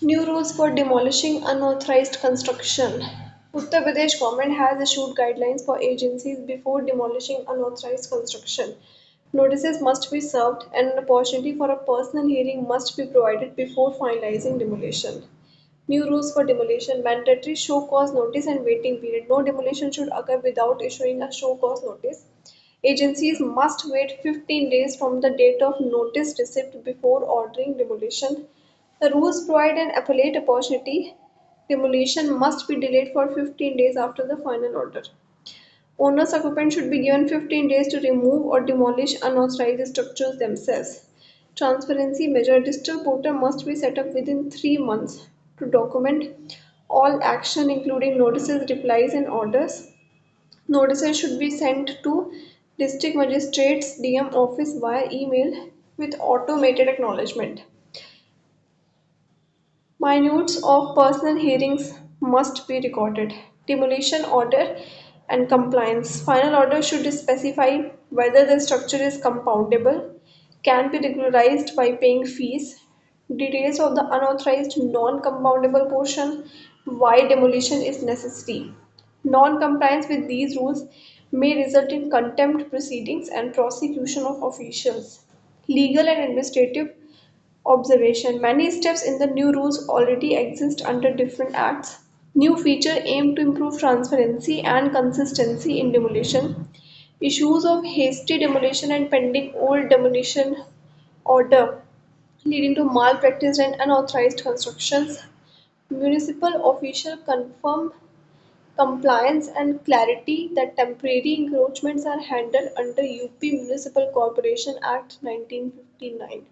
New rules for demolishing unauthorized construction. Uttar Pradesh government has issued guidelines for agencies before demolishing unauthorized construction. Notices must be served and an opportunity for a personal hearing must be provided before finalizing demolition. New rules for demolition: mandatory show cause notice and waiting period. No demolition should occur without issuing a show cause notice. Agencies must wait 15 days from the date of notice receipt before ordering demolition. The rules provide an appellate opportunity. Demolition must be delayed for 15 days after the final order. Owners occupants should be given 15 days to remove or demolish unauthorized structures themselves. Transparency measure: digital portal must be set up within 3 months to document all action including notices, replies and orders. Notices should be sent to district magistrates DM office via email with automated acknowledgement. Minutes of personal hearings must be recorded. Demolition order and compliance. Final order should specify whether the structure is compoundable, can be regularized by paying fees, details of the unauthorized non-compoundable portion, why demolition is necessary. Non-compliance with these rules may result in contempt proceedings and prosecution of officials. Legal and administrative observation: many steps in the new rules already exist under different acts. New feature aim to improve transparency and consistency in demolition. Issues of hasty demolition and pending old demolition order leading to malpractice and unauthorized constructions. Municipal official confirm compliance and clarity that temporary encroachments are handled under UP Municipal Corporation Act 1959.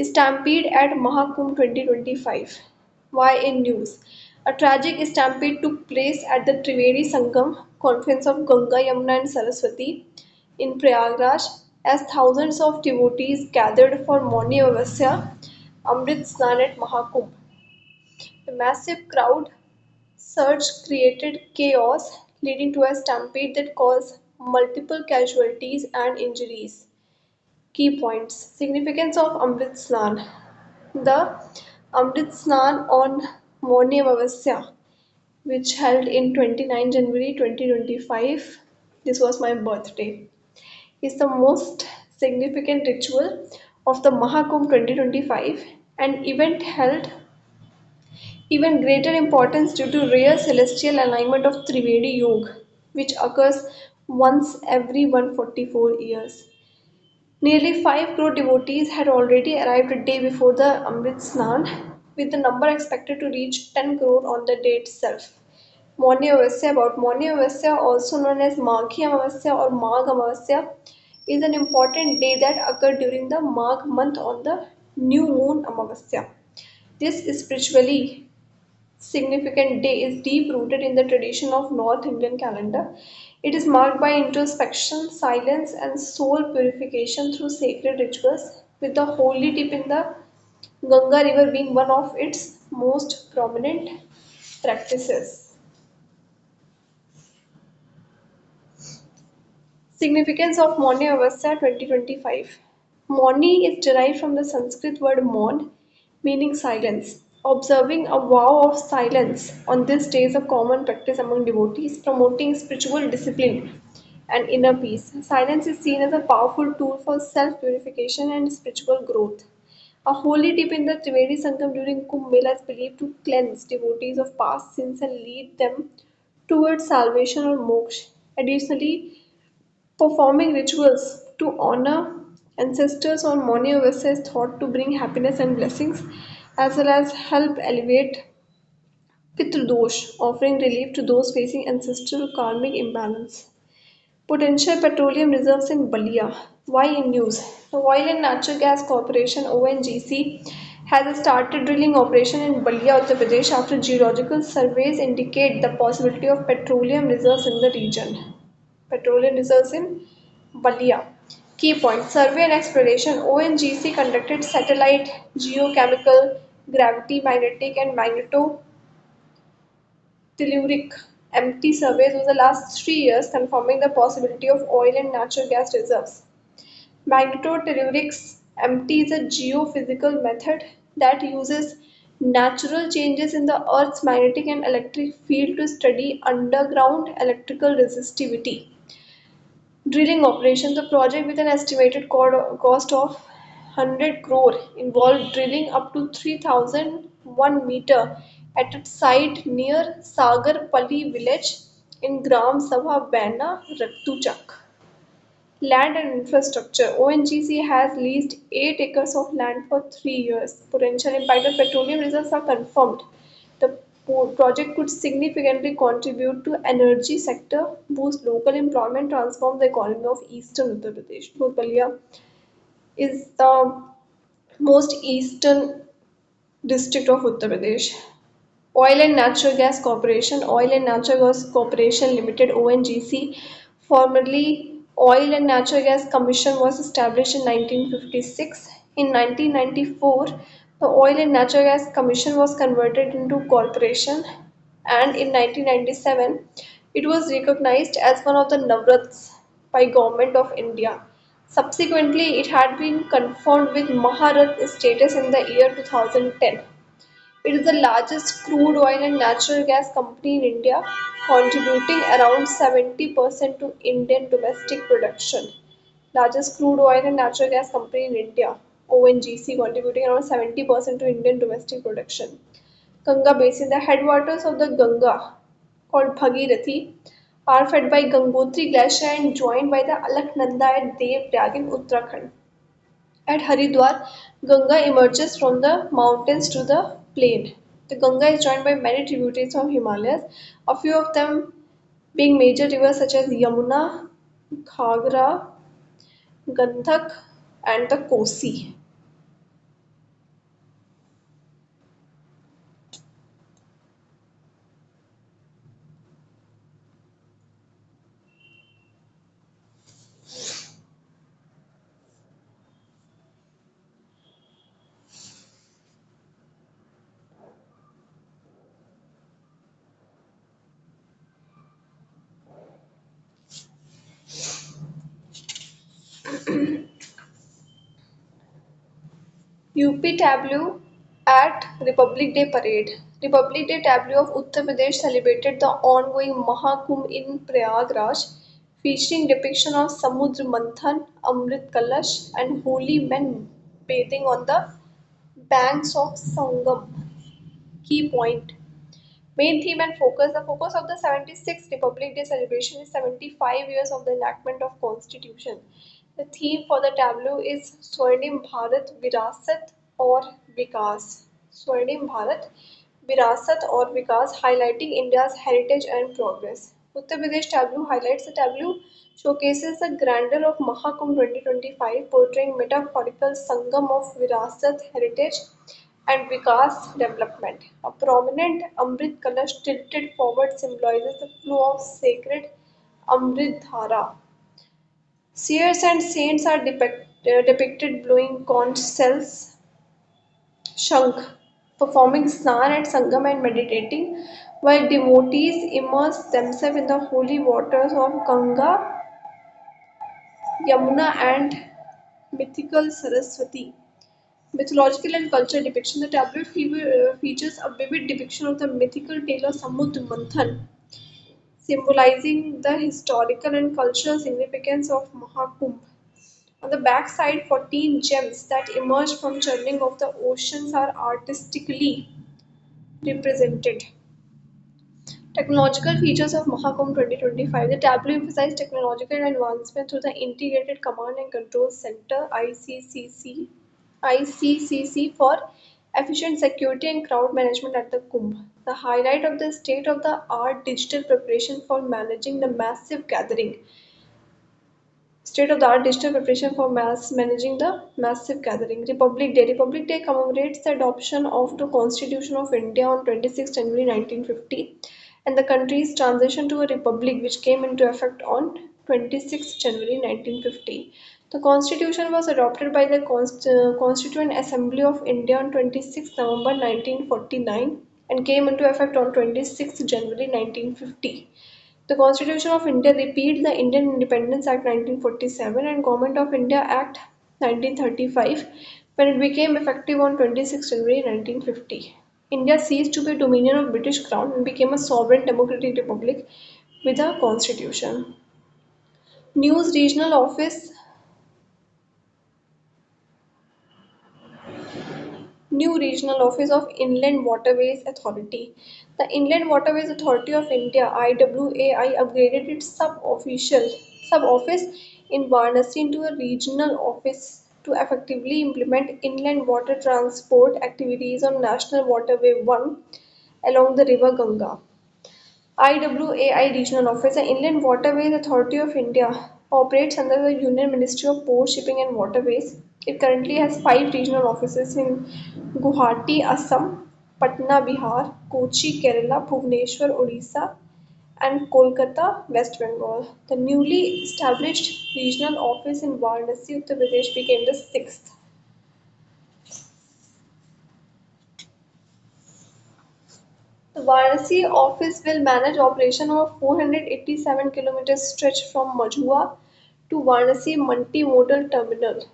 Stampede at Mahakumbh 2025. Why in news? A tragic stampede took place at the Trivedi Sangam, confluence of Ganga, Yamuna, and Saraswati in Prayagraj, as thousands of devotees gathered for Mauni Amavasya, Amrit Snan at Mahakumbh. The massive crowd surge created chaos, leading to a stampede that caused multiple casualties and injuries. Key points: significance of Amrit Snan. The Amrit Snan on Mauni Amavasya, which held in 29 January 2025, this was my birthday, is the most significant ritual of the Mahakumbh 2025, an event held even greater importance due to rare celestial alignment of Trivedi Yoga, which occurs once every 144 years. Nearly 5 crore devotees had already arrived a day before the Amrit Snan, with the number expected to reach 10 crore on the day itself. Mauni Amavasya: about Mauni Amavasya, also known as Maghi Amavasya or Magh Amavasya, is an important day that occurred during the Magh month on the new moon Amavasya. This spiritually significant day is deep rooted in the tradition of North Indian calendar. It is marked by introspection, silence, and soul purification through sacred rituals, with the holy dip in the Ganga River being one of its most prominent practices. Significance of Mauni Avasya 2025. Mauni is derived from the Sanskrit word maun, meaning silence. Observing a vow of silence on this day is a common practice among devotees, promoting spiritual discipline and inner peace. Silence is seen as a powerful tool for self purification and spiritual growth. A holy dip in the Trivedi Sangam during Kumbh Mela is believed to cleanse devotees of past sins and lead them towards salvation or moksha. Additionally, performing rituals to honor ancestors on Mauni Amavasya is thought to bring happiness and blessings, as well as help alleviate Pitradosh, offering relief to those facing ancestral karmic imbalance. Potential petroleum reserves in Balia. Why in news? The Oil and Natural Gas Corporation (ONGC) has started drilling operation in Balia, Uttar Pradesh after geological surveys indicate the possibility of petroleum reserves in the region. Petroleum reserves in Balia. Key points: survey and exploration. ONGC conducted satellite, geochemical, gravity, magnetic, and magnetotelluric MT surveys over the last 3 years, confirming the possibility of oil and natural gas reserves. Magnetotellurics MT is a geophysical method that uses natural changes in the Earth's magnetic and electric field to study underground electrical resistivity. Drilling operation. The project with an estimated cost of 100 crore involved drilling up to 3001 meter at a site near Sagarpalli village in Gram Sabha Bana, Rattuchak. Land and infrastructure. ONGC has leased 8 acres of land for 3 years. Potential impact of petroleum reserves are confirmed. The project could significantly contribute to energy sector, boost local employment, transform the economy of eastern Uttar Pradesh. Bhopal is the most eastern district of Uttar Pradesh. Oil and Natural Gas Corporation, Oil and Natural Gas Corporation Limited (ONGC), formerly Oil and Natural Gas Commission, was established in 1956. In 1994, the Oil and Natural Gas Commission was converted into corporation, and in 1997, it was recognized as one of the Navrats by Government of India. Subsequently, it had been confirmed with Maharat status in the year 2010. It is the largest crude oil and natural gas company in India, contributing around 70% to Indian domestic production. Largest crude oil and natural gas company in India, ONGC, contributing around 70% to Indian domestic production. Ganga Basin, the headwaters of the Ganga, called Bhagirathi, are fed by Gangotri Glacier and joined by the Alaknanda at Devprayag in Uttarakhand. At Haridwar, Ganga emerges from the mountains to the plain. The Ganga is joined by many tributaries from Himalayas, a few of them being major rivers such as Yamuna, Ghagra, Gandhak, and the Kosi. UP tableau at Republic Day parade. Republic Day tableau of Uttar Pradesh celebrated the ongoing Mahakumbh in Prayagraj, featuring depiction of Samudra Manthan, Amrit Kalash, and holy men bathing on the banks of Sangam. Key point. Main theme and focus. The focus of the 76th Republic Day celebration is 75 years of the enactment of Constitution. The theme for the tableau is Swarnim Bharat Virasat or Vikas. Swarnim Bharat Virasat or Vikas, highlighting India's heritage and progress. Uttar Pradesh tableau highlights. The tableau showcases the grandeur of Mahakumbh 2025, portraying metaphorical sangam of Virasat heritage and Vikas development. A prominent Amrit Kalash tilted forward symbolizes the flow of sacred Amrit Dhara. Seers and saints are depicted blowing conch shells, Shankh, performing snan at Sangam and meditating, while devotees immerse themselves in the holy waters of Ganga, Yamuna, and mythical Saraswati. Mythological and cultural depiction. The tableau features a vivid depiction of the mythical tale of Samudra Manthan, symbolizing the historical and cultural significance of Mahakumbh. On the back side, 14 gems that emerge from churning of the oceans are artistically represented. Technological features of Mahakumbh 2025. The tableau emphasized technological advancement through the Integrated Command and Control Center (ICCC) for efficient security and crowd management at the Kumbh. The highlight of the state-of-the-art digital preparation for managing the massive gathering. State-of-the-art digital preparation for managing the massive gathering. Republic Day. Republic Day commemorates the adoption of the Constitution of India on 26 January 1950 and the country's transition to a republic which came into effect on 26 January 1950. The Constitution was adopted by the Constituent Assembly of India on 26 November 1949 and came into effect on 26 January 1950. The Constitution of India repealed the Indian Independence Act 1947 and Government of India Act 1935 when it became effective on 26 January 1950. India ceased to be a dominion of British Crown and became a sovereign democratic republic with a constitution. News Regional Office New Regional Office of Inland Waterways Authority. The Inland Waterways Authority of India (IWAI) upgraded its sub-office in Varanasi into a regional office to effectively implement inland water transport activities on National Waterway 1 along the river Ganga. IWAI Regional Office, the Inland Waterways Authority of India, operates under the Union Ministry of Port, Shipping and Waterways. It currently has five regional offices in Guwahati, Assam, Patna, Bihar, Kochi, Kerala, Bhubaneswar, Odisha, and Kolkata, West Bengal. The newly established regional office in Varanasi, Uttar Pradesh became the sixth. The Varanasi office will manage operation of a 487 km stretch from Majhua to Varanasi multimodal terminal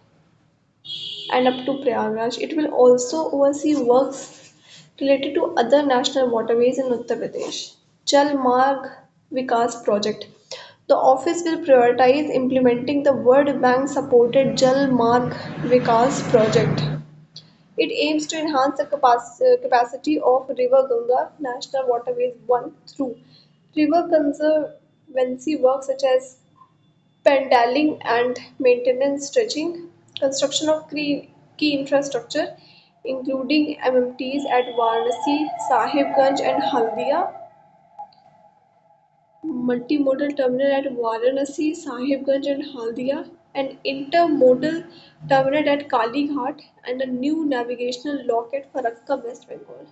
and up to Prayagraj. It will also oversee works related to other national waterways in Uttar Pradesh. Jal Marg Vikas Project. The office will prioritize implementing the World Bank supported Jal Marg Vikas project. It aims to enhance the capacity of River Ganga National Waterways 1 through river conservancy work such as pandaling and maintenance stretching, construction of key infrastructure including MMTs at Varanasi, Sahibganj and Haldia, multimodal terminal at Varanasi, Sahibganj and Haldia, an intermodal terminal at Kali Ghat, and a new navigational lock at Farakka, West Bengal.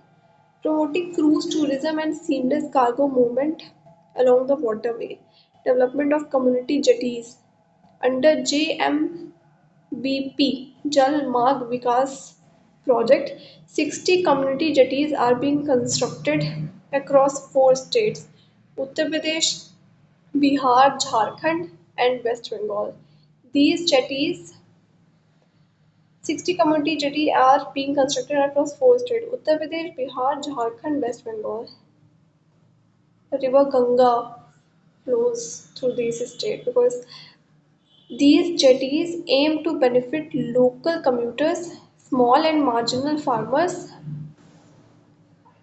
Promoting cruise tourism and seamless cargo movement along the waterway. Development of community jetties. Under JMBP Jal Marg Vikas project, 60 community jetties are being constructed across four states Uttar Pradesh, Bihar, Jharkhand, and West Bengal. These jetties, 60 community jetties, are being constructed across four states Uttar Pradesh, Bihar, Jharkhand, West Bengal. The river Ganga flows through these states because these jetties aim to benefit local commuters, small and marginal farmers,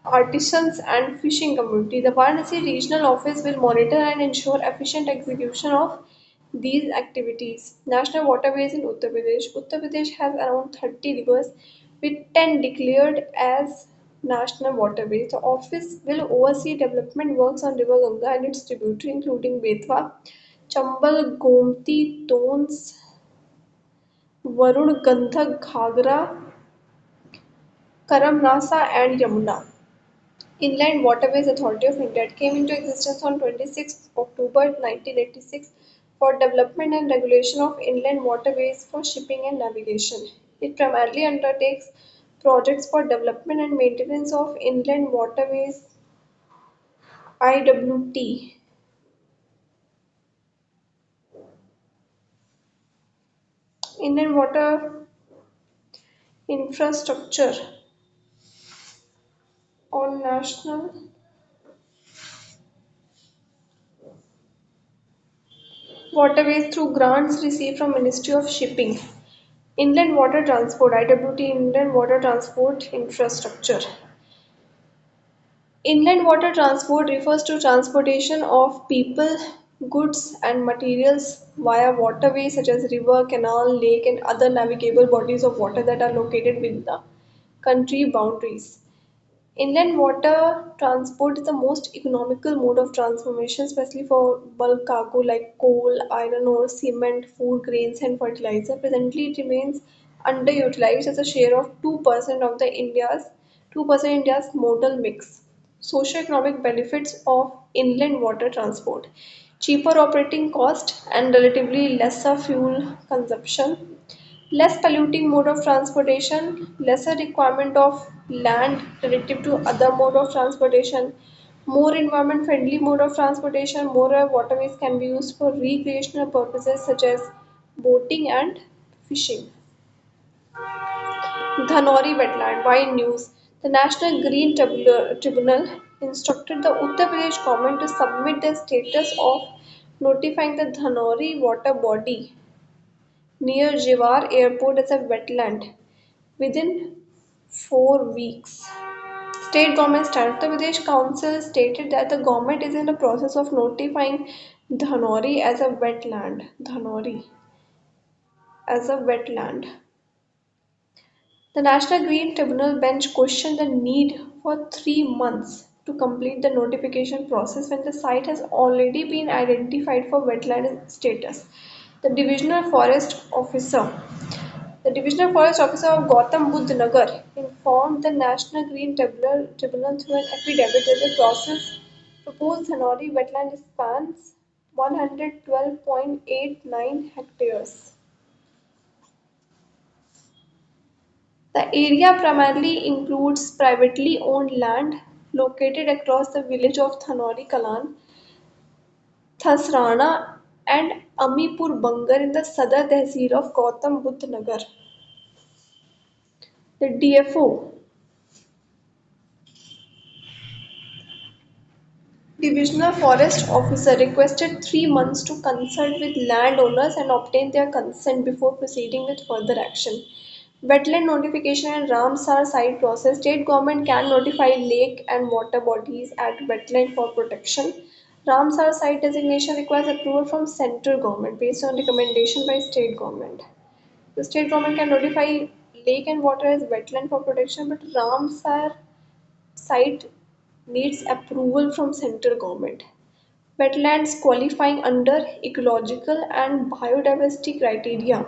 artisans and fishing community. The Varanasi Regional Office will monitor and ensure efficient execution of these activities. National waterways in Uttar Pradesh. Uttar Pradesh has around 30 rivers with 10 declared as national waterways. The office will oversee development works on River Ganga and its tributary including Betwa, Chambal, Gomti, Tons, Varun, Gandhak, Ghagra, Karamnasa and Yamuna. Inland Waterways Authority of India. It came into existence on 26 October 1986 for development and regulation of inland waterways for shipping and navigation. It primarily undertakes projects for development and maintenance of inland waterways IWT. Inland water infrastructure on national waterways through grants received from Ministry of Shipping. Inland water transport IWT inland water transport infrastructure. Inland water transport refers to transportation of people, goods, and materials via waterways such as river, canal, lake, and other navigable bodies of water that are located within the country boundaries. Inland water transport is the most economical mode of transportation, especially for bulk cargo like coal, iron ore, cement, food grains, and fertilizer. Presently, it remains underutilized as a share of 2% of the India's modal mix. Socioeconomic benefits of inland water transport: cheaper operating cost and relatively lesser fuel consumption, less polluting mode of transportation, lesser requirement of land relative to other mode of transportation, more environment friendly mode of transportation, more waterways can be used for recreational purposes such as boating and fishing. Dhanori wetland, why news? The National Green Tribunal instructed the Uttar Pradesh government to submit the status of notifying the Dhanori water body near Jivar airport as a wetland within 4 weeks. State government stand. Uttar Pradesh Council stated that the government is in the process of notifying Dhanori as a wetland. Dhanori as a wetland. The National Green Tribunal bench questioned the need for 3 months to complete the notification process when the site has already been identified for wetland status. The Divisional Forest Officer The Divisional Forest Officer of Gautam Budh Nagar informed the National Green Tribunal through an affidavit that the process proposed Dhanori wetland spans 112.89 hectares. The area primarily includes privately owned land located across the village of Thanori Kalan, Thasrana, and Amipur Bangar in the Sadar Tehsil of Gautam Budh Nagar. The DFO Divisional Forest Officer requested 3 months to consult with landowners and obtain their consent before proceeding with further action. Wetland notification and Ramsar site process. State government can notify lake and water bodies at wetland for protection. Ramsar site designation requires approval from central government based on recommendation by state government. The state government can notify lake and water as wetland for protection, but Ramsar site needs approval from central government. Wetlands qualifying under ecological and biodiversity criteria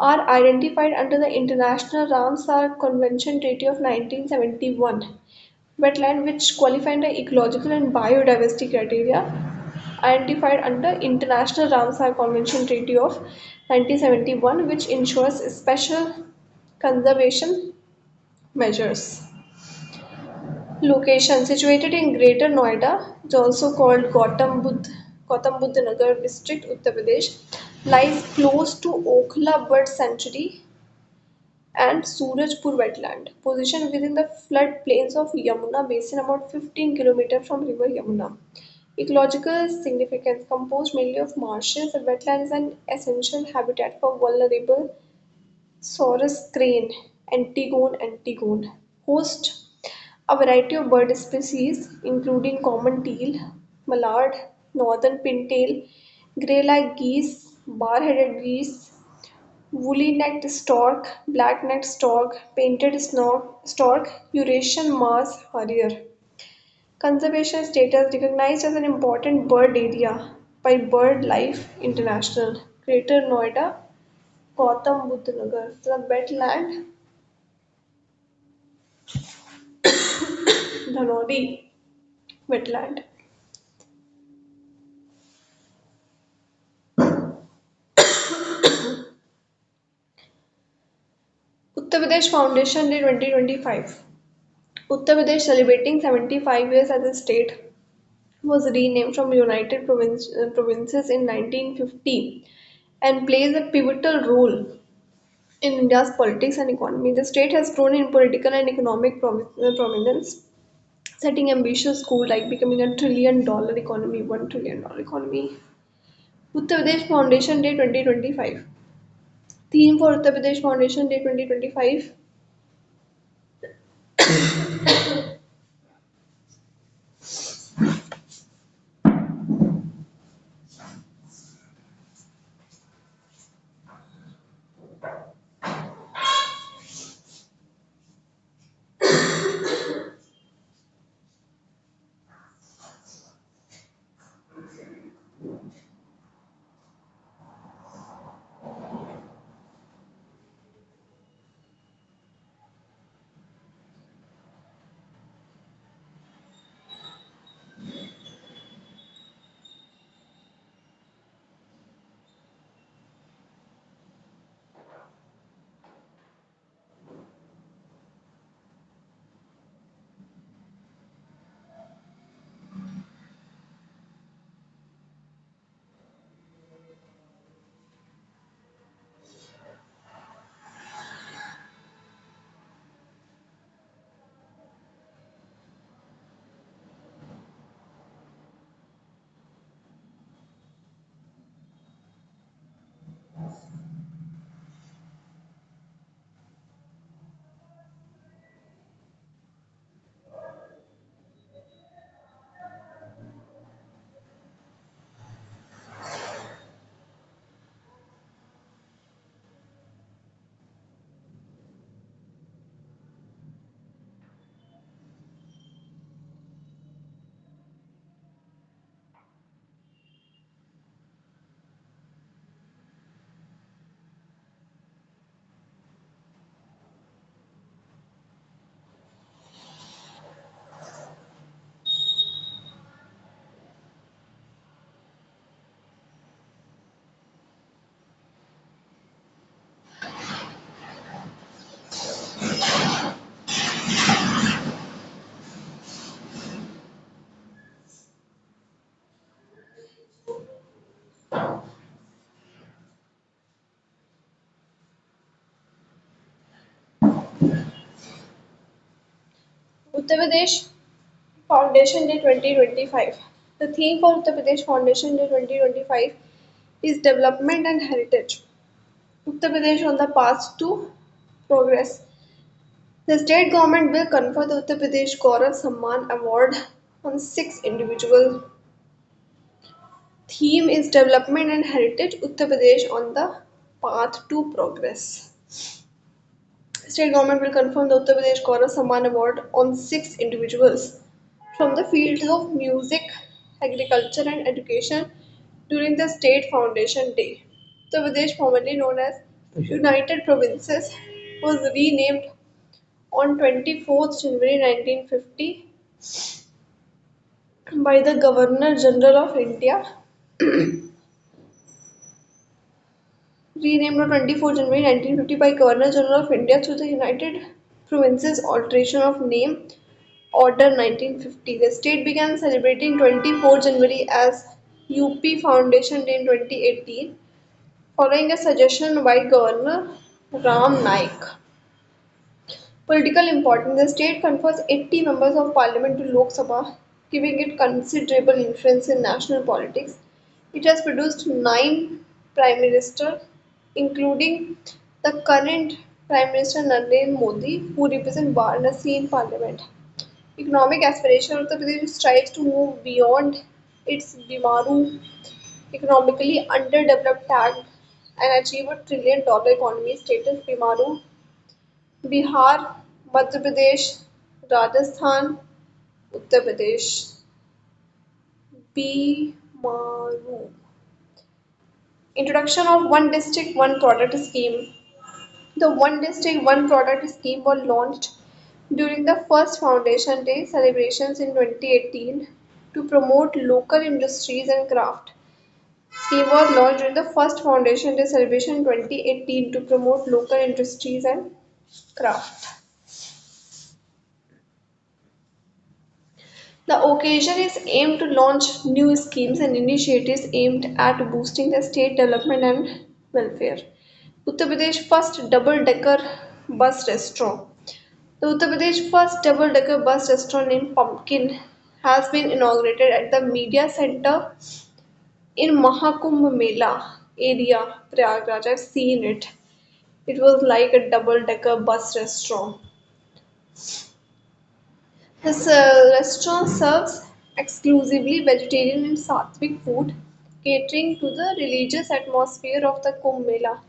are identified under the International Ramsar Convention Treaty of 1971. Wetland which qualify under ecological and biodiversity criteria identified under International Ramsar Convention Treaty of 1971, which ensures special conservation measures. Location situated in Greater Noida, is also called Gautam Budh Nagar district, Uttar Pradesh, lies close to Okhla Bird Sanctuary and Surajpur wetland, positioned within the floodplains of Yamuna basin about 15 km from river Yamuna. Ecological significance composed mainly of marshes, the wetland is an essential habitat for vulnerable Saurus crane, Antigone, host a variety of bird species including common teal, mallard, northern pintail, grey-lag geese, bar-headed geese, woolly-necked stork, black-necked stork, painted stork, Eurasian Mars harrier. Conservation status recognized as an important bird area by BirdLife International. Greater Noida, Gautam Budh Nagar. The wetland Dhanodi wetland. Uttar Pradesh Foundation Day 2025. Uttar Pradesh celebrating 75 years as a state was renamed from Provinces in 1950 and plays a pivotal role in India's politics and economy. The state has grown in political and economic prominence, setting ambitious goals like becoming $1 trillion economy, $1 trillion economy. Uttar Pradesh Foundation Day 2025. Theme for Uttar Pradesh Foundation Day 2025. Uttar Pradesh Foundation Day 2025. The theme for Uttar Pradesh Foundation Day 2025 is development and heritage. Uttar Pradesh on the path to progress. The state government will confer the Uttar Pradesh Gaurav Samman Award on six individuals. Theme is development and heritage. Uttar Pradesh on the path to progress. State government will confirm the Uttar Pradesh Gaurav Samman Award on six individuals from the fields of music, agriculture, and education during the State Foundation Day. Uttar Pradesh, formerly known as United Provinces, was renamed on 24th January 1950 by the Governor General of India. Renamed on 24th January 1950 by Governor General of India through the United Provinces Alteration of Name Order 1950. The state began celebrating 24 January as UP Foundation Day in 2018, following a suggestion by Governor Ram Naik. Political importance. The state confers 80 members of parliament to Lok Sabha, giving it considerable influence in national politics. It has produced 9 prime ministers, including the current Prime Minister Narendra Modi, who represents Varanasi in parliament. Economic aspiration. Uttar Pradesh strives to move beyond its Bimaru economically underdeveloped tag and achieve a $1 trillion economy status. Bimaru, Bihar, Madhya Pradesh, Rajasthan, Uttar Pradesh. Bimaru. Introduction of One District, One Product scheme. The One District, One Product scheme was launched during the first Foundation Day celebrations in 2018 to promote local industries and craft. Scheme was launched during the first Foundation Day celebration in 2018 to promote local industries and craft. The occasion is aimed to launch new schemes and initiatives aimed at boosting the state development and welfare. Uttar Pradesh first double-decker bus restaurant. The Uttar Pradesh first double-decker bus restaurant named Pumpkin has been inaugurated at the Media Center in Mahakumbh Mela area, Prayagraj. I've seen it. It was like a double-decker bus restaurant. This restaurant serves exclusively vegetarian and sattvic food, catering to the religious atmosphere of the Kumbh Mela.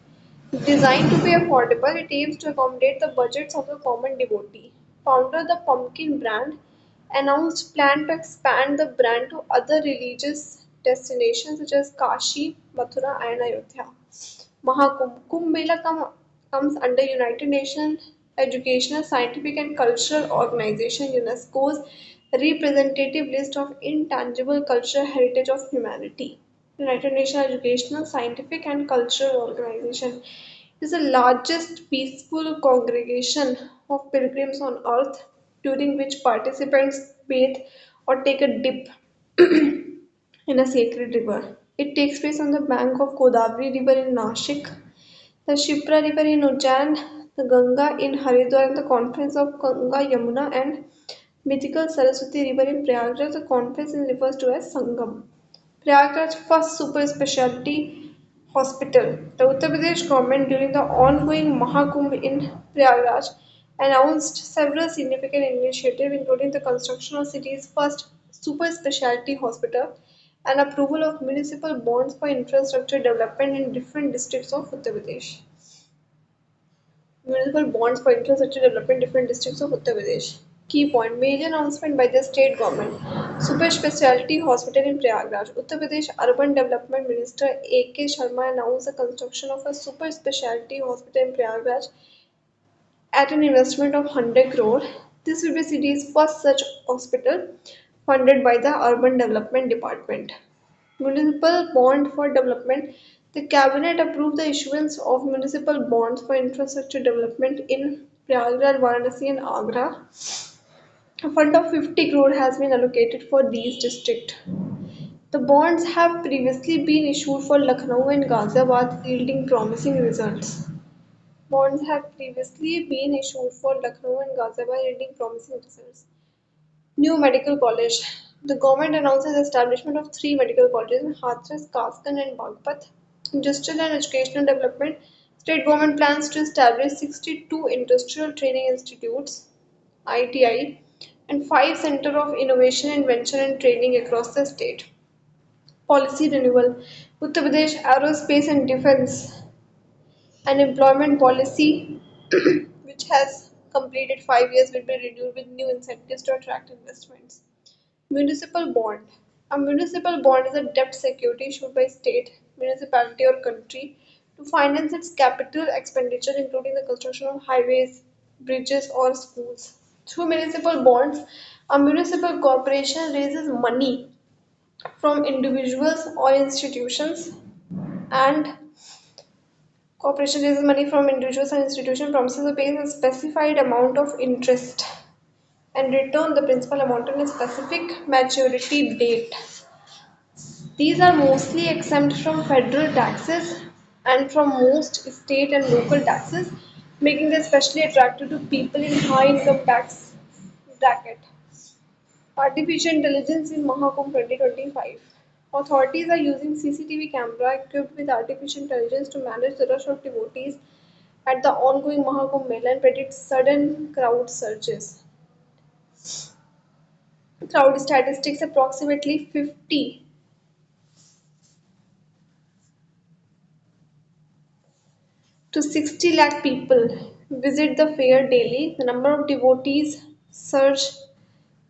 Designed to be affordable, it aims to accommodate the budgets of the common devotee. Founder of the Pumpkin brand announced plan to expand the brand to other religious destinations such as Kashi, Mathura, and Ayodhya. Kumbh Mela comes under United Nations Educational, Scientific and Cultural Organization UNESCO's representative list of intangible cultural heritage of humanity. United Nations Educational, Scientific and Cultural Organization is the largest peaceful congregation of pilgrims on earth, during which participants bathe or take a dip in a sacred river. It takes place on the bank of Godavari River in Nashik, the Shipra River in Ujjain, the Ganga in Haridwar, and the confluence of Ganga, Yamuna, and mythical Saraswati River in Prayagraj. The confluence is referred to as Sangam. Prayagraj first super specialty Hospital. The Uttar Pradesh government during the ongoing Mahakumbh in Prayagraj announced several significant initiatives including the construction of city's first super specialty hospital and approval of municipal bonds for infrastructure development in different districts of Uttar Pradesh. Municipal bonds for infrastructure development in different districts of Uttar Pradesh. Key point major announcement by the state government. Super specialty hospital in Prayagraj. Uttar Pradesh Urban Development Minister A.K. Sharma announced the construction of a super specialty hospital in Prayagraj at an investment of 100 crore. This will be city's first such hospital funded by the Urban Development Department. Municipal bond for development. The cabinet approved the issuance of municipal bonds for infrastructure development in Prayagraj, Varanasi and Agra. A fund of 50 crore has been allocated for these districts. The bonds have previously been issued for Lucknow and Ghaziabad, yielding promising results. Bonds have previously been issued for Lucknow and Ghaziabad, yielding promising results. New medical college. The government announces establishment of three medical colleges in Hathras, Kaskan and Bagpat. Industrial and educational development. State government plans to establish 62 industrial training institutes (ITI) and 5 Center of Innovation, Invention and Training across the state. Policy renewal. Uttar Pradesh Aerospace and Defence and Employment Policy, which has completed 5 years, will be renewed with new incentives to attract investments. Municipal bond. A municipal bond is a debt security issued by state, municipality or country to finance its capital expenditure including the construction of highways, bridges or schools. Through municipal bonds, a municipal corporation raises money from individuals or institutions and corporation raises money from individuals and institutions promises to pay a specified amount of interest and return the principal amount on a specific maturity date. These are mostly exempt from federal taxes and from most state and local taxes, making them especially attractive to people in high income tax bracket. Artificial intelligence in Mahakumbh 2025. Authorities are using CCTV camera equipped with artificial intelligence to manage the rush of devotees at the ongoing Mahakumbh Mela and predict sudden crowd surges. Crowd statistics approximately 50 to 60 lakh people visit the fair daily. The number of devotees surge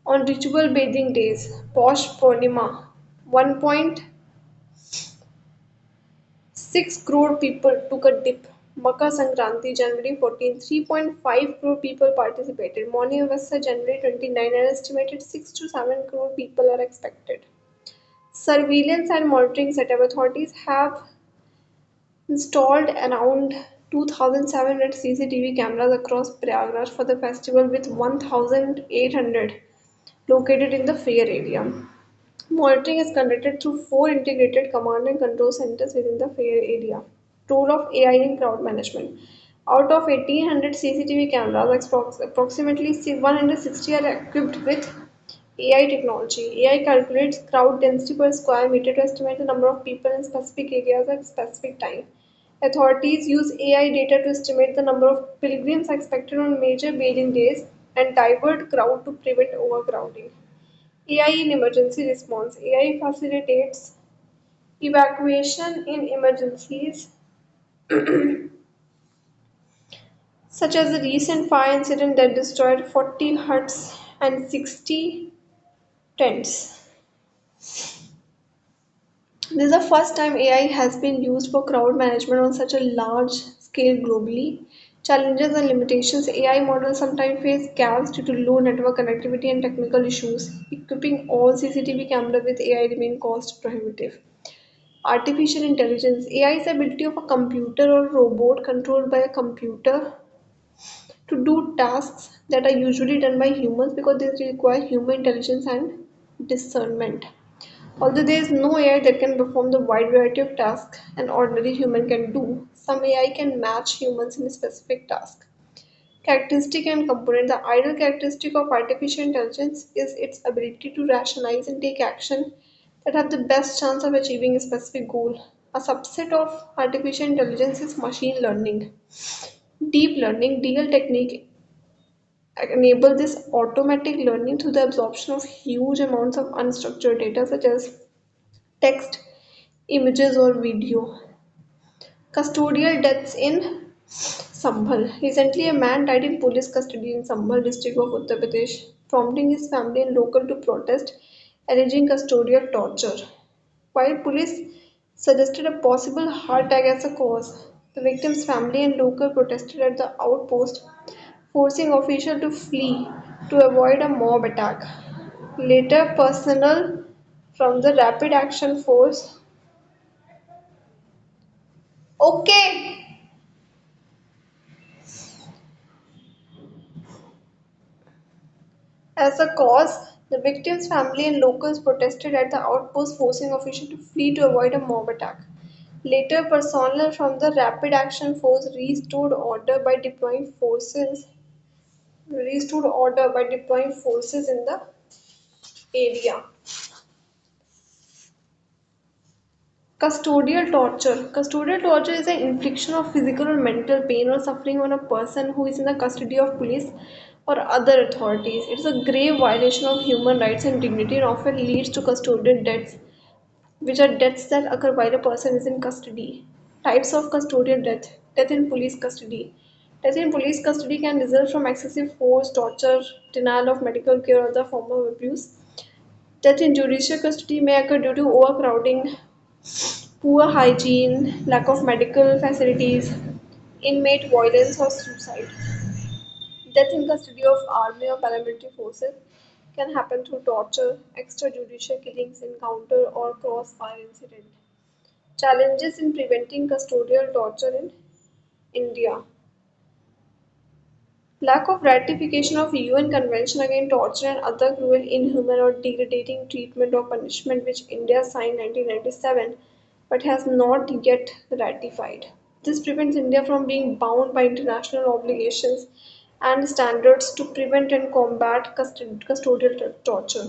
on ritual bathing days. Posh Purnima 1.6 crore people took a dip. Makar Sankranti January 14, 3.5 crore people participated. Morning Avasa January 29, an estimated 6 to 7 crore people are expected. Surveillance and monitoring setup. Authorities have installed around 2,700 CCTV cameras across Prayagraj for the festival with 1,800 located in the fair area. Monitoring is conducted through 4 integrated command and control centers within the fair area. Role of AI in crowd management. Out of 1,800 CCTV cameras, approximately 160 are equipped with AI technology. AI calculates crowd density per square meter to estimate the number of people in specific areas at specific time. Authorities use AI data to estimate the number of pilgrims expected on major bathing days and divert crowd to prevent overcrowding. AI in emergency response. AI facilitates evacuation in emergencies, such as the recent fire incident that destroyed 40 huts and 60 tents. This is the first time AI has been used for crowd management on such a large scale globally. Challenges and limitations. AI models sometimes face gaps due to low network connectivity and technical issues. Equipping all CCTV cameras with AI remain cost prohibitive. Artificial intelligence. AI's ability of a computer or robot controlled by a computer to do tasks that are usually done by humans because they require human intelligence and discernment. Although there is no AI that can perform the wide variety of tasks an ordinary human can do, some AI can match humans in a specific task. Characteristic and component. The ideal characteristic of artificial intelligence is its ability to rationalize and take action that have the best chance of achieving a specific goal. A subset of artificial intelligence is machine learning. Deep learning, DL technique enable this automatic learning through the absorption of huge amounts of unstructured data such as text, images, or video. Custodial deaths in Sambhal. Recently, a man died in police custody in Sambhal district of Uttar Pradesh, prompting his family and local to protest, alleging custodial torture. While police suggested a possible heart attack as a cause, the victim's family and local protested at the outpost, forcing officials to flee to avoid a mob attack. Later, personnel from the Rapid Action Force. Okay! As a cause, the victim's family and locals protested at the outpost, forcing officials to flee to avoid a mob attack. Later, personnel from the Rapid Action Force restored order by deploying forces in the area. Custodial torture. Custodial torture is an infliction of physical or mental pain or suffering on a person who is in the custody of police or other authorities. It is a grave violation of human rights and dignity and often leads to custodial deaths, which are deaths that occur while a person is in custody. Types of custodial death. Death in police custody. Death in police custody can result from excessive force, torture, denial of medical care, or the form of abuse. Death in judicial custody may occur due to overcrowding, poor hygiene, lack of medical facilities, inmate violence, or suicide. Death in custody of army or paramilitary forces can happen through torture, extrajudicial killings, encounter, or crossfire incident. Challenges in preventing custodial torture in India. Lack of ratification of UN Convention Against Torture and Other Cruel, Inhuman or Degrading Treatment or Punishment which India signed 1997 but has not yet ratified. This prevents India from being bound by international obligations and standards to prevent and combat custodial torture.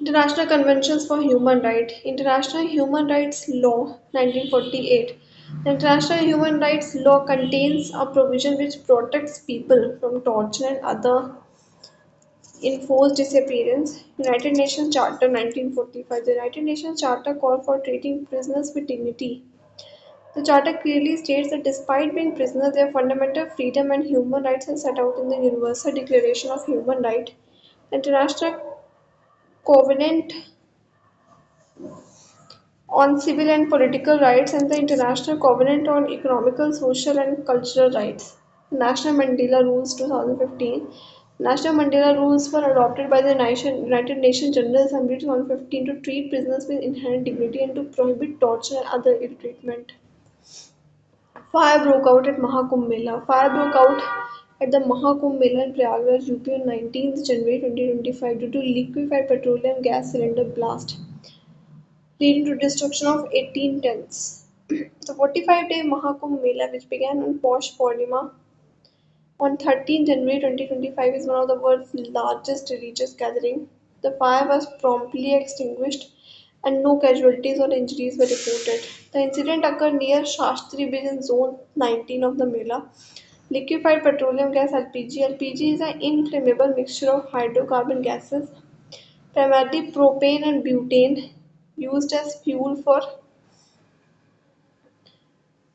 International Conventions for Human Rights. International Human Rights Law 1948. The International Human Rights Law contains a provision which protects people from torture and other enforced disappearance. United Nations Charter 1945. The United Nations Charter called for treating prisoners with dignity. The Charter clearly states that despite being prisoners, their fundamental freedom and human rights are set out in the Universal Declaration of Human Rights, the International Covenant on Civil and Political Rights, and the International Covenant on Economical, Social and Cultural Rights. National Mandela Rules 2015. National Mandela Rules were adopted by the United Nations General Assembly 2015 to treat prisoners with inherent dignity and to prohibit torture and other ill treatment. Fire broke out at Mahakumbh Mela. Fire broke out at the Mahakumbh Mela in Prayagraj, UP on 19th January 2025 due to liquefied petroleum gas cylinder blast, leading to destruction of 18 tents. The 45-day Mahakumbh Mela, which began on Posh Purnima on 13th January 2025, is one of the world's largest religious gatherings. The fire was promptly extinguished and no casualties or injuries were reported. The incident occurred near Shastri Bridge in Zone 19 of the Mela. Liquefied petroleum gas (LPG). LPG is an inflammable mixture of hydrocarbon gases, primarily propane and butane, used as fuel for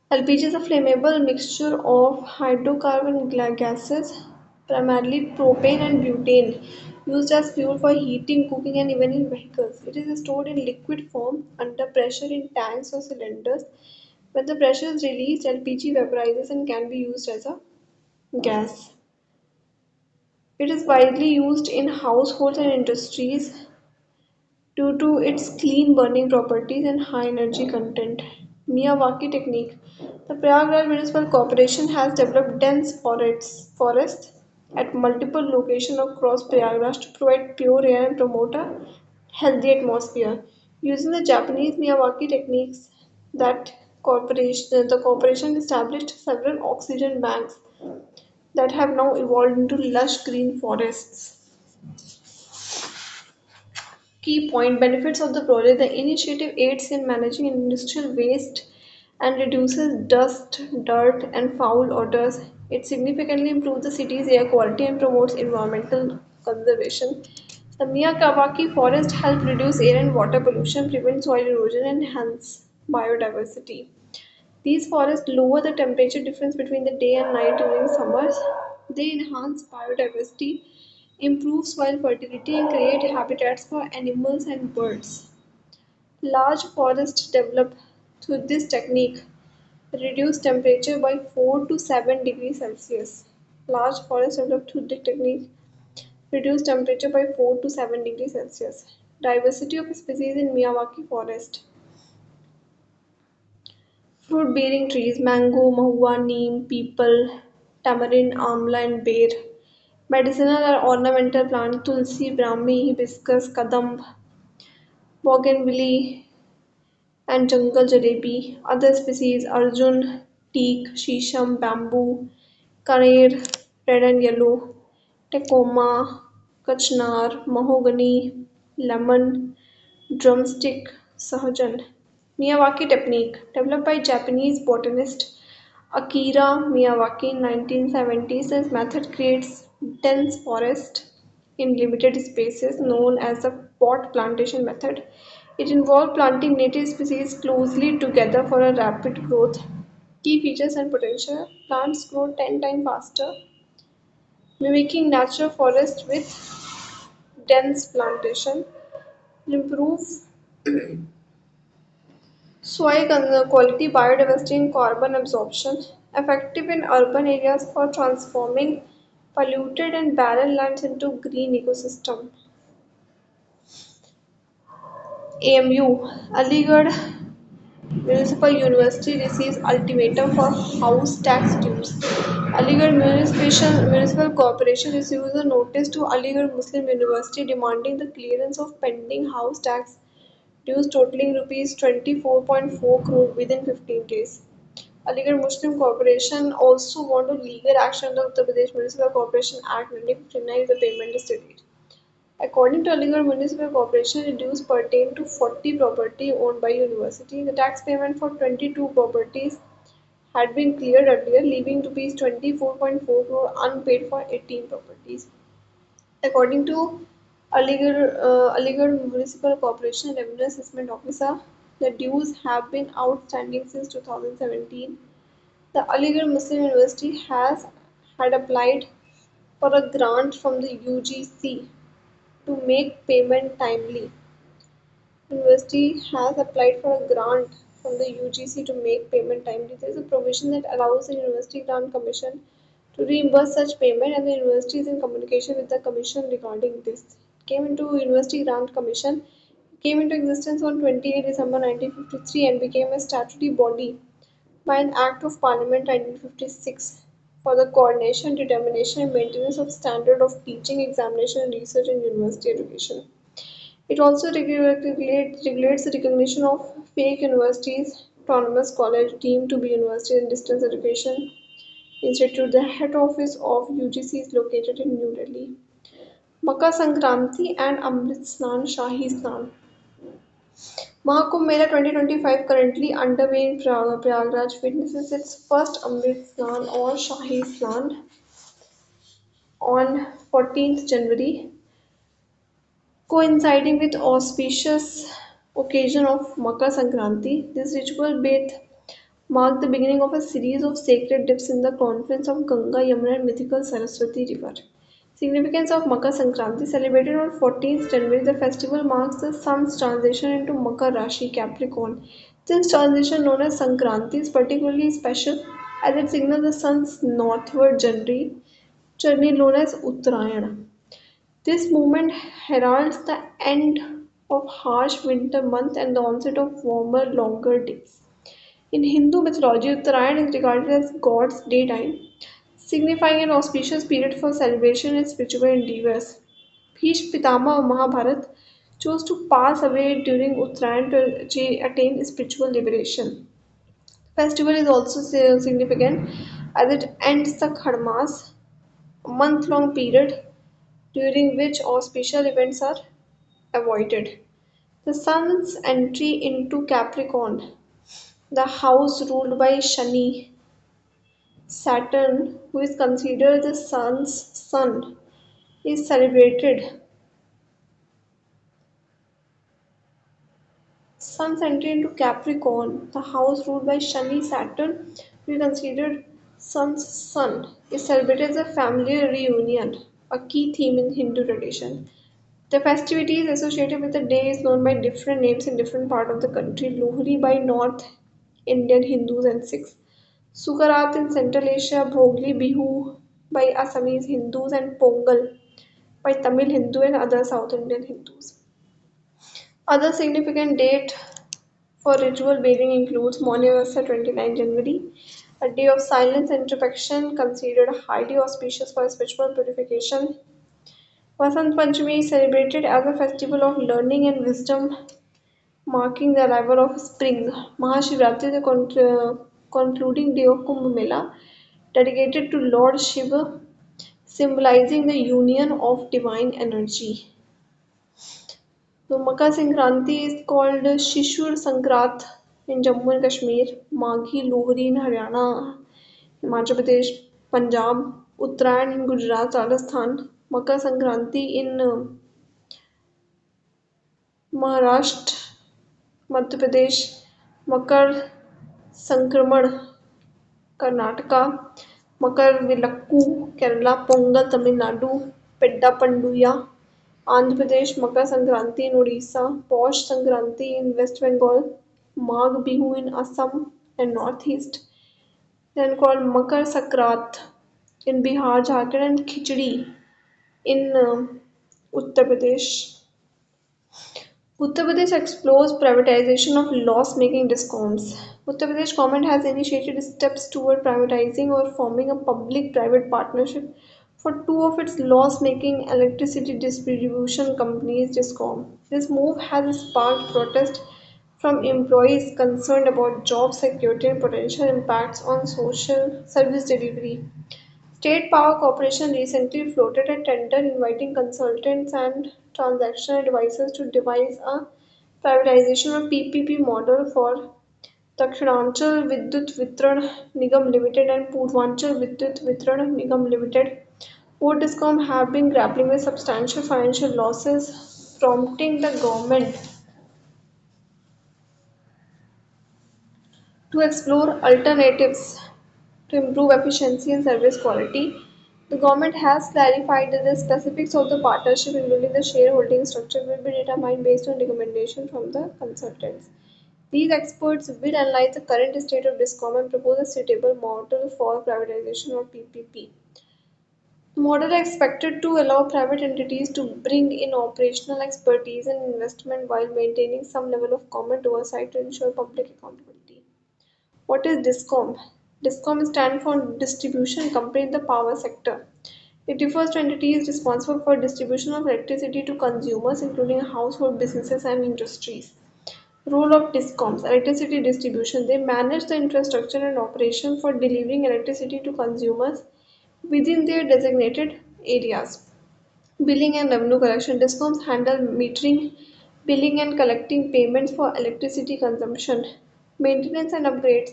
LPG is a flammable mixture of hydrocarbon gases, primarily propane and butane, used as fuel for heating, cooking, and even in vehicles. It is stored in liquid form under pressure in tanks or cylinders. When the pressure is released, LPG vaporizes and can be used as a gas. It is widely used in households and industries due to its clean burning properties and high energy content. Miyawaki technique. The Prayagraj Municipal Corporation has developed dense forests at multiple locations across Prayagraj to provide pure air and promote a healthy atmosphere. Using the Japanese Miyawaki techniques, the corporation established several oxygen banks that have now evolved into lush green forests. Key point benefits of the project: the initiative aids in managing industrial waste and reduces dust, dirt, and foul odors. It significantly improves the city's air quality and promotes environmental conservation. The Miyawaki forest help reduce air and water pollution, prevent soil erosion, and enhance biodiversity. These forests lower the temperature difference between the day and night during summers. They enhance biodiversity, improve soil fertility, and create habitats for animals and birds. Large forests developed through this technique reduce temperature by 4 to 7 degrees Celsius. Large forests developed through the technique reduce temperature by 4 to 7 degrees Celsius. Diversity of species in Miyawaki forest. Fruit bearing trees: mango, mahua, neem, peepal, tamarind, amla, and ber. Medicinal or ornamental plants: tulsi, brahmi, hibiscus, kadamb, bougainvillea, and jungle jalebi. Other species: arjun, teak, shisham, bamboo, kaner, red and yellow, tecoma, kachnar, mahogany, lemon, drumstick, sahajan. Miyawaki technique developed by Japanese botanist Akira Miyawaki in 1970s. This method creates dense forest in limited spaces, known as the pot plantation method. It involves planting native species closely together for a rapid growth. Key features and potential: plants grow 10 times faster, mimicking natural forest with dense plantation, improve soil quality, biodiversity, and carbon absorption, effective in urban areas for transforming polluted and barren lands into green ecosystem. AMU Aligarh Municipal University receives ultimatum for house tax dues. Aligarh Municipal Corporation issues a notice to Aligarh Muslim University demanding the clearance of pending house tax dues totaling rupees 24.4 crore within 15 days. Aligarh Muslim Corporation also want a legal action under Uttar Pradesh Municipal Corporation Act 1959 if the payment is delayed. According to Aligarh Municipal Corporation, the dues pertain to 40 property owned by university. The tax payment for 22 properties had been cleared earlier, leaving rupees 24.4 crore unpaid for 18 properties. According to Aligarh Municipal Corporation Revenue Assessment Officer, the dues have been outstanding since 2017. The Aligarh Muslim University has had applied for a grant from the UGC to make payment timely. University has applied for a grant from the UGC to make payment timely. There is a provision that allows the University Grant Commission to reimburse such payment, and the university is in communication with the commission regarding this. It came into University Grant Commission came into existence on 28 December 1953 and became a statutory body by an Act of Parliament 1956 for the coordination, determination, and maintenance of standard of teaching, examination, research, and university education. It also regulates the recognition of fake universities, autonomous college deemed to be universities and distance education institute. The head office of UGC is located in New Delhi. Makar Sankranti and Amrit Snan Shahi Snan. Mahakumbh Mela 2025 currently underway in Prayagraj witnesses its first Amrit Snan or Shahi Snan on 14th January, coinciding with auspicious occasion of Makar Sankranti. This ritual bath marked the beginning of a series of sacred dips in the confluence of Ganga, Yamuna, and mythical Saraswati River. Significance of Makar Sankranti celebrated on 14th January, the festival marks the sun's transition into Makar Rashi Capricorn. This transition, known as Sankranti, is particularly special as it signals the sun's northward journey known as Uttarayan. This movement heralds the end of harsh winter month and the onset of warmer, longer days. In Hindu mythology, Uttarayan is regarded as God's daytime, signifying an auspicious period for celebration and spiritual endeavors. Bhishma Pitama of Mahabharata chose to pass away during Uttarayan to attain spiritual liberation. The festival is also significant as it ends the Kharmas, a month long period during which auspicious events are avoided. The sun's entry into Capricorn, the house ruled by Shani, Saturn, who is considered the sun's son, is celebrated. Sun's entry into Capricorn, the house ruled by Shani, Saturn, who is considered sun's son, is celebrated as a family reunion, a key theme in Hindu tradition. The festivities associated with the day is known by different names in different parts of the country. Lohri by North Indian Hindus and Sikhs, Sukarat in Central Asia, Bhogli Bihu by Assamese Hindus, and Pongal by Tamil Hindu and other South Indian Hindus. Other significant date for ritual bathing includes Monivasa 29 January, a day of silence and introspection considered highly auspicious for spiritual purification. Vasant Panchami is celebrated as a festival of learning and wisdom, marking the arrival of spring. Mahashivratri, the concluding day of Kumbh Mela, dedicated to Lord Shiva, symbolizing the union of divine energy. So Makar Sankranti is called Shishur Sankrat in Jammu and Kashmir, Maghi Lohri in Haryana, Himachal Pradesh, Punjab, Uttarayan in Gujarat, Rajasthan, Makar Sankranti in Maharashtra, Madhya Pradesh, Makar Sankraman, Karnataka, Makar Vilakku, Kerala, Pongal, Tamil Nadu, Pedda Panduya, Andhra Pradesh, Makar Sankranti in Odisha, Posh Sankranti in West Bengal, Magh Bihu in Assam and Northeast, then called Makar Sakrat in Bihar, Jharkhand, and Khichdi in Uttar Pradesh. Uttar Pradesh explores privatization of loss-making discoms. Uttar Pradesh government has initiated steps toward privatizing or forming a public-private partnership for two of its loss-making electricity distribution companies, Discom. This move has sparked protest from employees concerned about job security and potential impacts on social service delivery. State Power Corporation recently floated a tender inviting consultants and transactional advisors to devise a privatization or PPP model for Dakshinanchal Vidyut Vitran Nigam Limited and Purvanchal Vidyut Vitran Nigam Limited. Both discom have been grappling with substantial financial losses, prompting the government to explore alternatives to improve efficiency and service quality. The government has clarified that the specifics of the partnership, including the shareholding structure, will be determined based on recommendations from the consultants. These experts will analyze the current state of DISCOM and propose a suitable model for privatization or PPP. The model is expected to allow private entities to bring in operational expertise and investment while maintaining some level of government oversight to ensure public accountability. What is DISCOM? DISCOM stands for Distribution Company in the Power Sector. It refers to entities responsible for distribution of electricity to consumers, including household businesses and industries. Role of DISCOMs: electricity distribution. They manage the infrastructure and operation for delivering electricity to consumers within their designated areas. Billing and revenue collection. DISCOMs handle metering, billing, and collecting payments for electricity consumption. Maintenance and upgrades.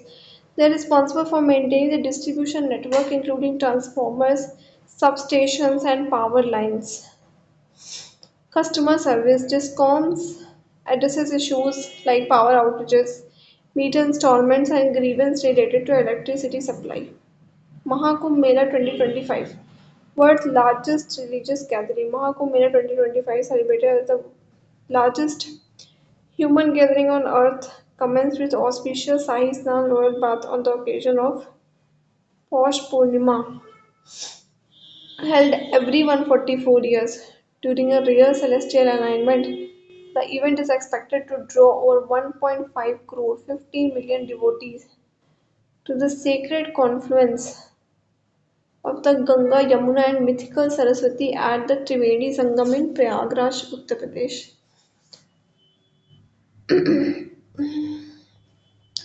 They are responsible for maintaining the distribution network, including transformers, substations, and power lines. Customer service. DISCOMs addresses issues like power outages, meter installments, and grievance related to electricity supply. Mahakumbh Mela 2025, world's largest religious gathering. Mahakumbh Mela 2025, celebrated as the largest human gathering on earth, commenced with auspicious Shahi Snan royal bath on the occasion of Posh Purnima, held every 144 years. During a rare celestial alignment, the event is expected to draw over 1.5 crore 15 million devotees to the sacred confluence of the Ganga, Yamuna, and mythical Saraswati at the Triveni Sangam in Prayagraj, Uttar Pradesh.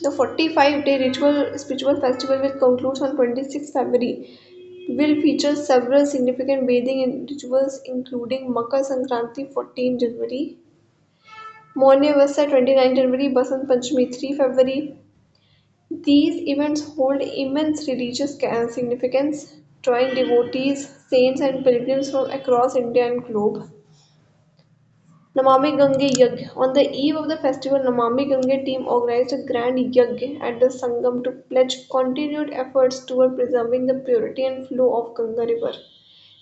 The 45-day ritual spiritual festival, which concludes on 26 February, will feature several significant bathing rituals, including Makar Sankranti 14 January. Morne Vasa 29 January, Basant Panchami 3 February. These events hold immense religious significance, drawing devotees, saints, and pilgrims from across India and globe. Namami Gange Yagya. On the eve of the festival, Namami Gange team organized a grand yagya at the Sangam to pledge continued efforts toward preserving the purity and flow of Ganga river.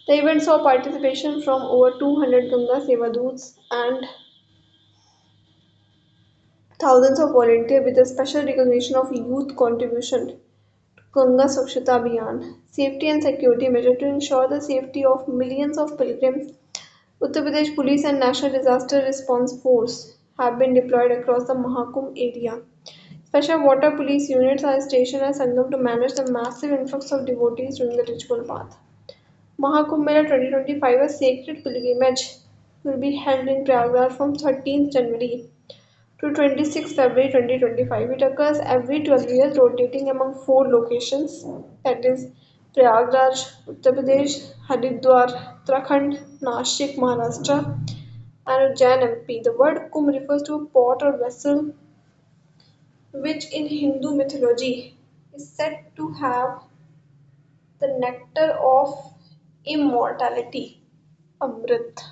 The event saw participation from over 200 Ganga Sevadoots and thousands of volunteers with a special recognition of youth contribution to Ganga Swachhata Abhiyan. Safety and security measures to ensure the safety of millions of pilgrims. Uttar Pradesh Police and National Disaster Response Force have been deployed across the Mahakumbh area. Special water police units are stationed at Sangam to manage the massive influx of devotees during the ritual path. Mahakumbh Mela 2025, a sacred pilgrimage, will be held in Prayagraj from 13th January to 26 February 2025. It occurs every 12 years, rotating among four locations, that is, Prayagraj, Uttar Pradesh, Haridwar, Uttarakhand, Nashik, Maharashtra, and Ujjain, MP. The word Kumbh refers to a pot or vessel which in Hindu mythology is said to have the nectar of immortality, Amrit.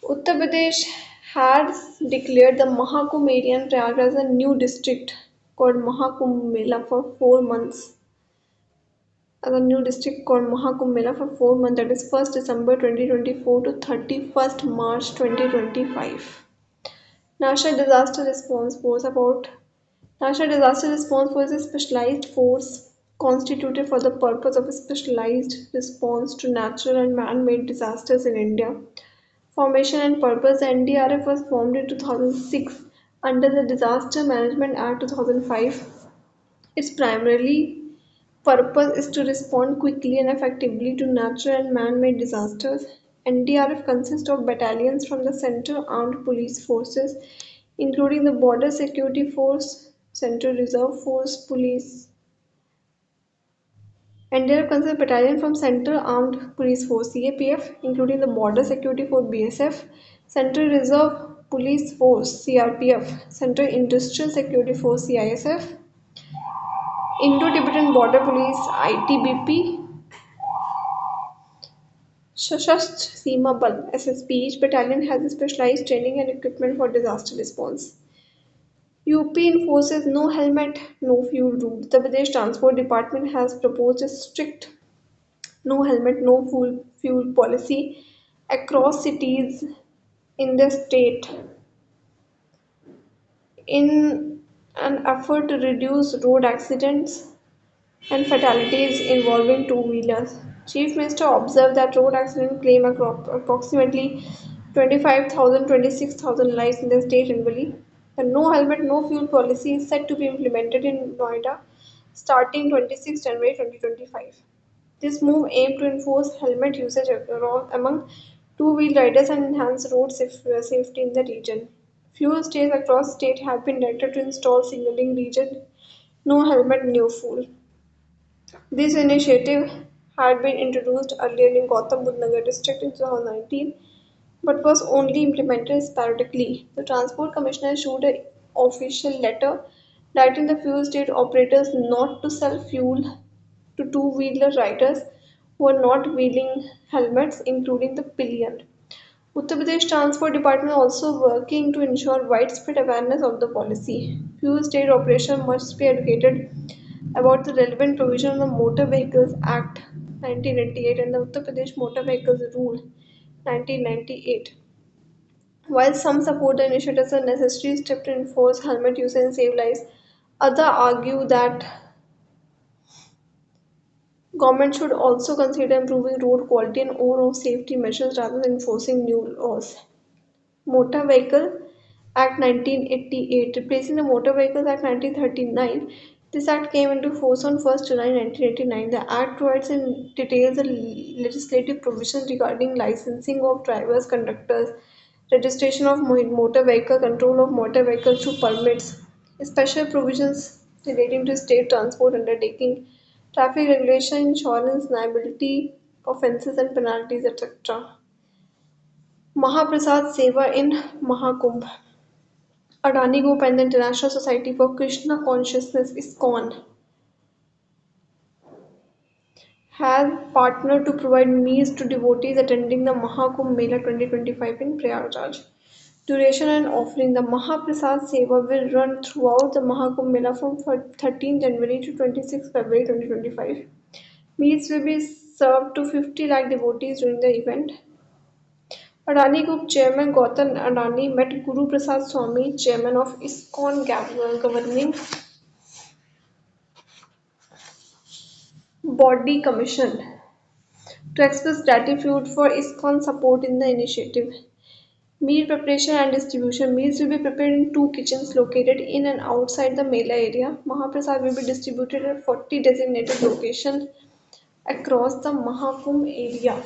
Uttar Pradesh has declared the Mahakumbh area in Prayagraj as a new district called Mahakumbh Mela for 4 months. As a new district called Mahakumbh Mela for 4 months, that is 1st December 2024 to 31st March 2025. National Disaster Response Force about National Disaster Response Force is a specialized force constituted for the purpose of a specialized response to natural and man-made disasters in India. Formation and purpose: the NDRF was formed in 2006 under the Disaster Management Act 2005. Its primarily purpose is to respond quickly and effectively to natural and man-made disasters. NDRF consists of battalions from the Central Armed Police Forces, including the Border Security Force, Central Reserve Force Police, NDRF consists of battalion from Central Armed Police Force (CAPF), including the Border Security Force (BSF), Central Reserve Police Force (CRPF), Central Industrial Security Force (CISF), Indo-Tibetan Border Police (ITBP), Sashastra Seema Bal (SSB). Each battalion has specialized training and equipment for disaster response. UP enforces no helmet, no fuel rule. The Pradesh Transport Department has proposed a strict no helmet, no fuel policy across cities in the state in an effort to reduce road accidents and fatalities involving two-wheelers. Chief Minister observed that road accidents claim approximately 25,000 26,000 lives in the state annually. The no helmet, no fuel policy is set to be implemented in Noida starting 26 January 2025. This move aimed to enforce helmet usage among two-wheel riders and enhance road safety in the region. Few states across state have been directed to install signaling region no helmet, no fuel. This initiative had been introduced earlier in Gautam Budh Nagar district in 2019 but was only implemented sporadically. The Transport Commissioner issued an official letter directing the fuel state operators not to sell fuel to two-wheeler riders who are not wearing helmets, including the pillion. Uttar Pradesh Transport Department also working to ensure widespread awareness of the policy. Fuel state operation must be educated about the relevant provision of the Motor Vehicles Act 1998 and the Uttar Pradesh Motor Vehicles Rule 1998. While some support the initiative as a necessary step to enforce helmet use and save lives, others argue that government should also consider improving road quality and overall safety measures rather than enforcing new laws. Motor Vehicle Act 1988, replacing the Motor Vehicles Act 1939. This act came into force on 1st July 1989. The act provides in details the legislative provisions regarding licensing of drivers, conductors, registration of motor vehicle, control of motor vehicles through permits, special provisions relating to state transport undertaking, traffic regulation, insurance, liability offences and penalties, etc. Mahaprasad Seva in Mahakumbh. Adani Group and the International Society for Krishna Consciousness ISKCON has partnered to provide meals to devotees attending the Mahakumbh Mela 2025 in Prayagraj. Duration and offering: the Mahaprasad Seva will run throughout the Mahakumbh Mela from 13 January to 26 February 2025. Meals will be served to 50 lakh devotees during the event. Adani Group Chairman Gautam Adani met Guru Prasad Swami, Chairman of ISKCON Governing Body Commission, to express gratitude for ISKCON support in the initiative. Meal preparation and distribution: meals will be prepared in two kitchens located in and outside the Mela area. Mahaprasad will be distributed at 40 designated locations across the Mahakumbh area.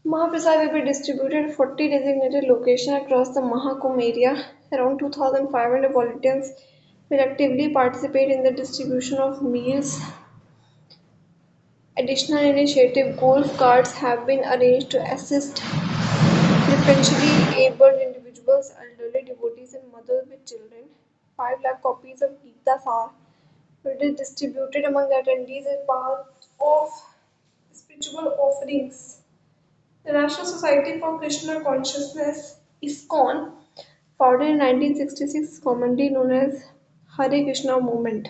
Mahaprasad will be distributed at 40 designated locations across the Mahakumbh area. Around 2,500 volunteers will actively participate in the distribution of meals. Additional initiative golf carts have been arranged to assist differentially abled individuals, elderly devotees, and mothers with children. 5 lakh copies of Gita Sar will be distributed among attendees as part of spiritual offerings. The National Society for Krishna Consciousness (ISKCON), founded in 1966, commonly known as Hare Krishna Movement.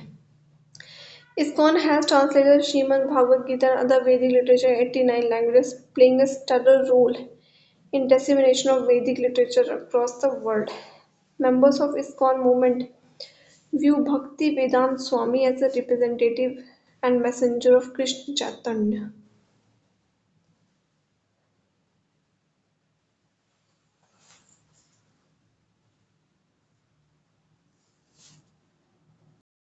ISKCON has translated Srimad Bhagavad Gita and other Vedic literature in 89 languages, playing a stellar role in dissemination of Vedic literature across the world. Members of ISKCON movement view Bhakti Vedant Swami as a representative and messenger of Krishna Chaitanya.